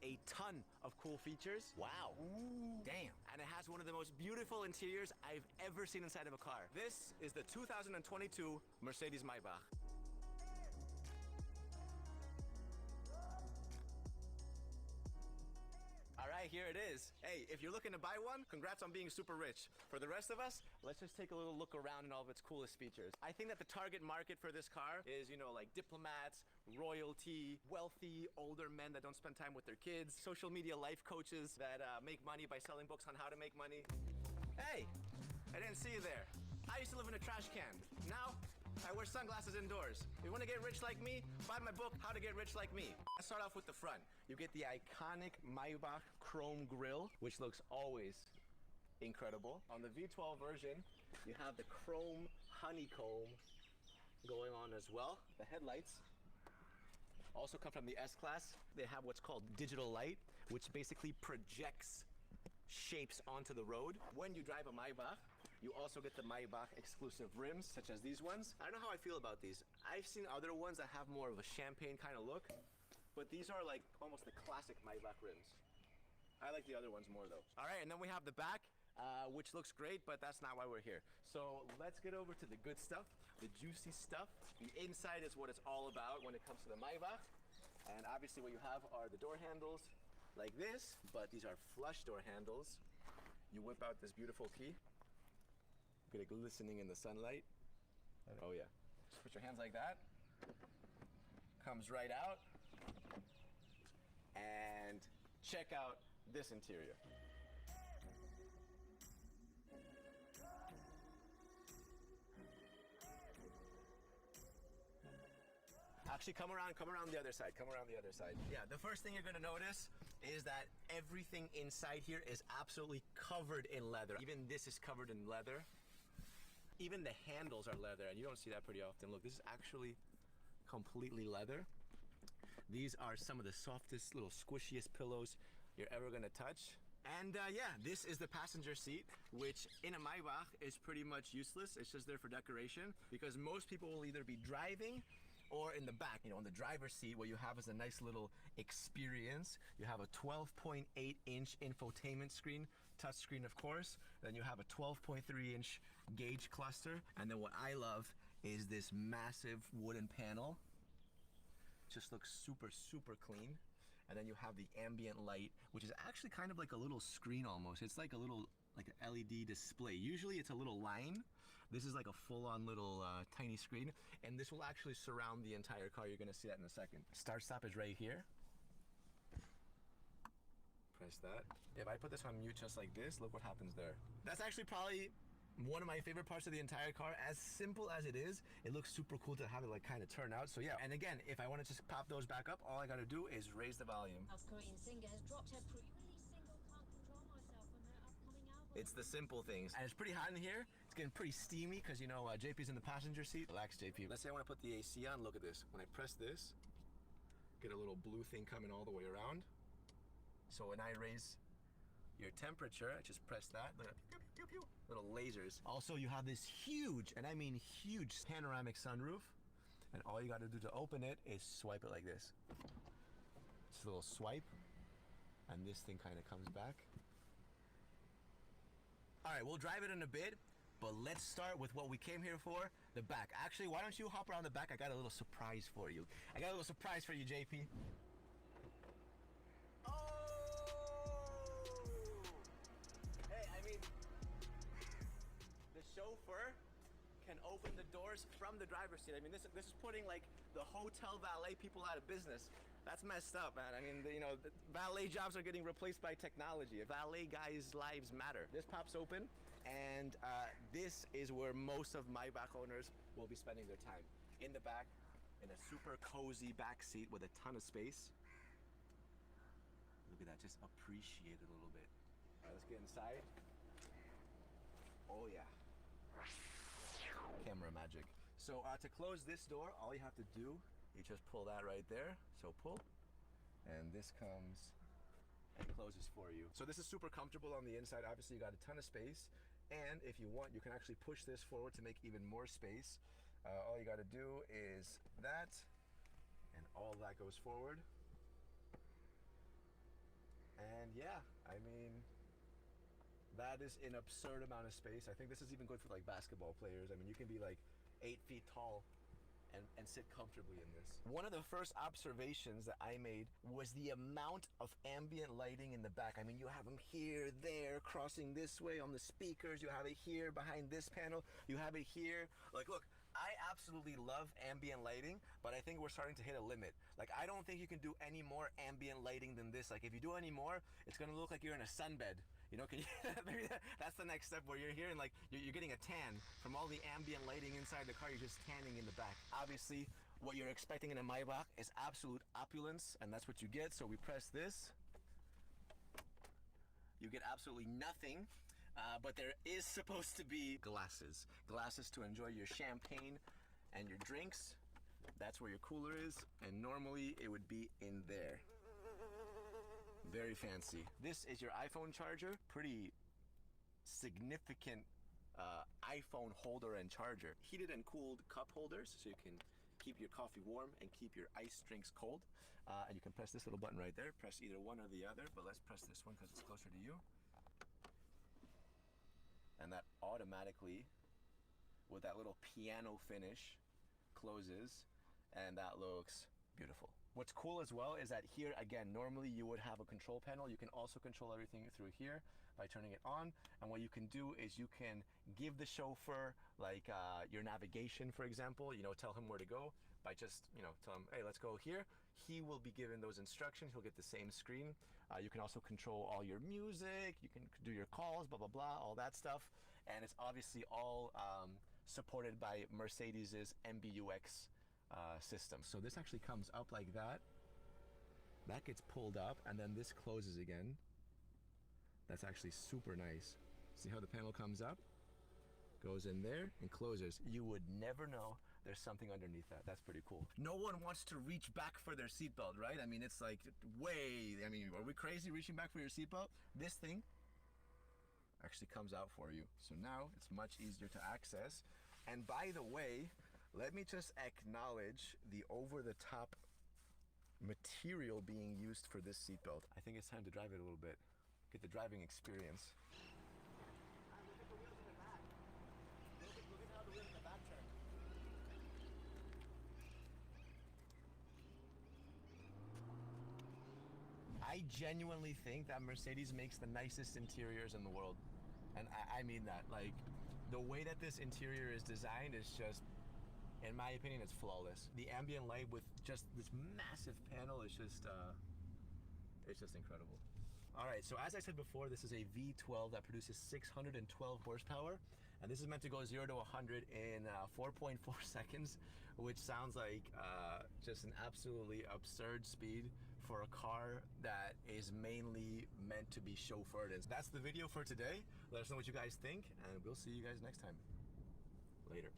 a ton of cool features. Wow. Ooh. Damn. And it has one of the most beautiful interiors I've ever seen inside of a car. This is the 2022 Mercedes Maybach. All right, here it is. Hey, if you're looking to buy one, congrats on being super rich. For the rest of us, let's just take a little look around and all of its coolest features. I think that the target market for this car is, you know, like diplomats, royalty, wealthy, older men that don't spend time with their kids, social media life coaches that make money by selling books on how to make money. Hey, I didn't see you there. I used to live in a trash can. Now, I wear sunglasses indoors. If you want to get rich like me, buy my book, How to Get Rich Like Me. Let's start off with the front. You get the iconic Maybach chrome grille, which looks always incredible. On the V12 version, you have the chrome honeycomb going on as well. The headlights also come from the S-Class. They have what's called digital light, which basically projects shapes onto the road. When you drive a Maybach, you also get the Maybach exclusive rims, such as these ones. I don't know how I feel about these. I've seen other ones that have more of a champagne kind of look, but these are like almost the classic Maybach rims. I like the other ones more though. All right, and then we have the back, which looks great, but that's not why we're here. So let's get over to the good stuff, the juicy stuff. The inside is what it's all about when it comes to the Maybach. And obviously what you have are the door handles like this, but these are flush door handles. You whip out this beautiful key. Get it glistening in the sunlight. Oh yeah. Just put your hands like that. Comes right out. And check out this interior. Actually, come around the other side, come around the other side. Yeah, the first thing you're gonna notice is that everything inside here is absolutely covered in leather. Even this is covered in leather. Even the handles are leather, and you don't see that pretty often. Look, this is actually completely leather. These are some of the softest, little squishiest pillows you're ever gonna touch. And yeah, this is the passenger seat, which in a Maybach is pretty much useless. It's just there for decoration, because most people will either be driving or in the back. You know, in the driver's seat, what you have is a nice little experience. You have a 12.8-inch infotainment screen, touchscreen of course. Then you have a 12.3-inch gauge cluster. And then what I love is this massive wooden panel. Just looks super, super clean. And then you have the ambient light, which is actually kind of like a little screen almost. It's like a little, like an LED display. Usually it's a little line. This is like a full-on little tiny screen, and this will actually surround the entire car. You're gonna see that in a second. Start stop is right here. Press that. If I put this on mute just like this, look what happens there. That's actually probably one of my favorite parts of the entire car. As simple as it is, it looks super cool to have it like kind of turn out. So yeah, and again, if I want to just pop those back up, all I gotta do is raise the volume. South Korean singer has dropped her pre-release single Can't Control Myself from her upcoming album. It's the simple things. And it's pretty hot in here. It's getting pretty steamy because, you know, JP's in the passenger seat. Relax, JP. Let's say I want to put the AC on. Look at this. When I press this, get a little blue thing coming all the way around. So when I raise your temperature, I just press that. Look at that. Pew, pew, pew. Little lasers. Also, you have this huge, and I mean huge, panoramic sunroof. And all you got to do to open it is swipe it like this. Just a little swipe, and this thing kind of comes back. All right, we'll drive it in a bit, but let's start with what we came here for, the back. Actually, why don't you hop around the back? I got a little surprise for you. I got a little surprise for you, JP. The chauffeur can open the doors from the driver's seat. I mean, this is putting like the hotel valet people out of business. That's messed up, man. I mean, you know, the valet jobs are getting replaced by technology. Valet guys' lives matter. This pops open, and this is where most of Maybach owners will be spending their time. In the back, in a super cozy back seat with a ton of space. Look at that, just appreciate it a little bit. All right, let's get inside. Oh yeah. Camera magic. So to close this door, all you have to do, you just pull that right there. So pull, and this comes and closes for you. So this is super comfortable on the inside. Obviously you got a ton of space, and if you want, you can actually push this forward to make even more space. All you got to do is that, and all that goes forward. Yeah, I mean, that is an absurd amount of space. I think this is even good for like basketball players. I mean, you can be like 8 feet tall and sit comfortably in this. One of the first observations that I made was the amount of ambient lighting in the back. I mean, you have them here, there, crossing this way on the speakers. You have it here behind this panel. You have it here. Like, look, I absolutely love ambient lighting, but I think we're starting to hit a limit. Like, I don't think you can do any more ambient lighting than this. Like, if you do any more, it's gonna look like you're in a sunbed. You know, can you, maybe that's the next step where you're here and like you're getting a tan from all the ambient lighting inside the car. You're just tanning in the back. Obviously, what you're expecting in a Maybach is absolute opulence, and that's what you get. So we press this. You get absolutely nothing, but there is supposed to be glasses. Glasses to enjoy your champagne and your drinks. That's where your cooler is, and normally it would be in there. Very fancy. This is your iPhone charger. Pretty significant iPhone holder and charger. Heated and cooled cup holders, so you can keep your coffee warm and keep your iced drinks cold. And you can press this little button right there. Press either one or the other, but let's press this one because it's closer to you. And that automatically, with that little piano finish, closes, and that looks beautiful. What's cool as well is that here, again, normally you would have a control panel. You can also control everything through here by turning it on. And what you can do is you can give the chauffeur like your navigation, for example, you know, tell him where to go by just, you know, tell him, hey, let's go here. He will be given those instructions. He'll get the same screen. You can also control all your music. You can do your calls, blah, blah, blah, all that stuff. And it's obviously all supported by Mercedes's MBUX system. So this actually comes up like that. That gets pulled up, and then this closes again. That's actually super nice. See how the panel comes up, goes in there, and closes. You would never know there's something underneath that. That's pretty cool. No one wants to reach back for their seatbelt, right? I mean, it's like way, I mean, are we crazy reaching back for your seatbelt? This thing actually comes out for you. So now it's much easier to access. And by the way, let me just acknowledge the over-the-top material being used for this seatbelt. I think it's time to drive it a little bit, get the driving experience. Look at the wheels in the back. Look at how the wheels in the back turn. I genuinely think that Mercedes makes the nicest interiors in the world. And I mean that. Like, the way that this interior is designed is just, in my opinion, it's flawless. The ambient light with just this massive panel is just, it's just incredible. All right, so as I said before, this is a V12 that produces 612 horsepower, and this is meant to go 0 to 100 in 4.4 seconds, which sounds like just an absolutely absurd speed for a car that is mainly meant to be chauffeured. And that's the video for today. Let us know what you guys think, and we'll see you guys next time. Later.